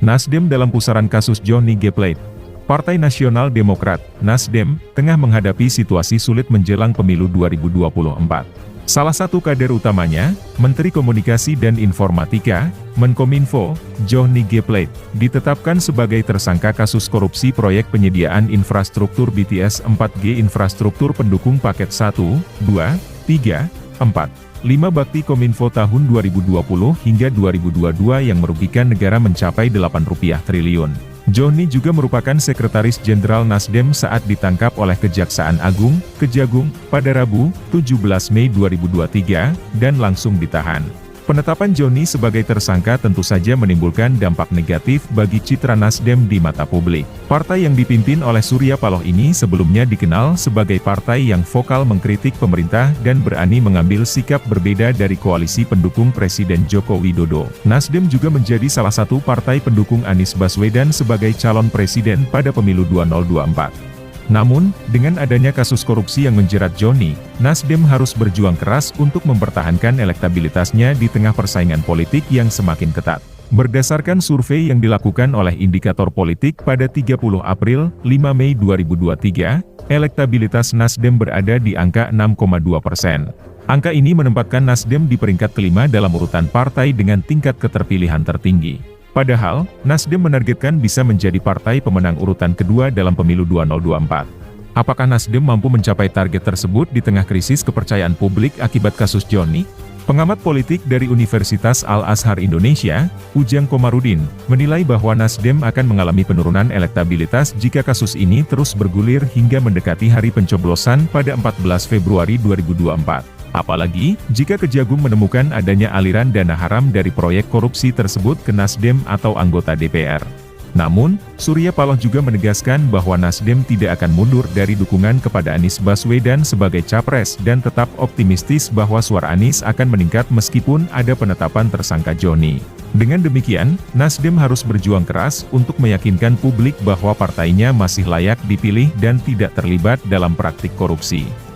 Nasdem dalam pusaran kasus Johnny G. Plate. Partai Nasional Demokrat, Nasdem, tengah menghadapi situasi sulit menjelang pemilu 2024. Salah satu kader utamanya, Menteri Komunikasi dan Informatika, Menkominfo, Johnny G. Plate, ditetapkan sebagai tersangka kasus korupsi proyek penyediaan infrastruktur BTS 4G infrastruktur pendukung paket 1, 2, 3, 4, 5 Bakti Kominfo tahun 2020 hingga 2022 yang merugikan negara mencapai Rp8 triliun. Johnny juga merupakan Sekretaris Jenderal Nasdem saat ditangkap oleh Kejaksaan Agung, Kejagung, pada Rabu, 17 Mei 2023, dan langsung ditahan. Penetapan Johnny sebagai tersangka tentu saja menimbulkan dampak negatif bagi citra Nasdem di mata publik. Partai yang dipimpin oleh Surya Paloh ini sebelumnya dikenal sebagai partai yang vokal mengkritik pemerintah dan berani mengambil sikap berbeda dari koalisi pendukung Presiden Joko Widodo. Nasdem juga menjadi salah satu partai pendukung Anies Baswedan sebagai calon presiden pada pemilu 2024. Namun, dengan adanya kasus korupsi yang menjerat Johnny, Nasdem harus berjuang keras untuk mempertahankan elektabilitasnya di tengah persaingan politik yang semakin ketat. Berdasarkan survei yang dilakukan oleh Indikator Politik pada 30 April, 5 Mei 2023, elektabilitas Nasdem berada di angka 6,2%. Angka ini menempatkan Nasdem di peringkat kelima dalam urutan partai dengan tingkat keterpilihan tertinggi. Padahal, Nasdem menargetkan bisa menjadi partai pemenang urutan kedua dalam pemilu 2024. Apakah Nasdem mampu mencapai target tersebut di tengah krisis kepercayaan publik akibat kasus Johnny? Pengamat politik dari Universitas Al-Azhar Indonesia, Ujang Komarudin, menilai bahwa Nasdem akan mengalami penurunan elektabilitas jika kasus ini terus bergulir hingga mendekati hari pencoblosan pada 14 Februari 2024. Apalagi, jika Kejagung menemukan adanya aliran dana haram dari proyek korupsi tersebut ke Nasdem atau anggota DPR. Namun, Surya Paloh juga menegaskan bahwa Nasdem tidak akan mundur dari dukungan kepada Anies Baswedan sebagai capres dan tetap optimistis bahwa suara Anies akan meningkat meskipun ada penetapan tersangka Johnny. Dengan demikian, Nasdem harus berjuang keras untuk meyakinkan publik bahwa partainya masih layak dipilih dan tidak terlibat dalam praktik korupsi.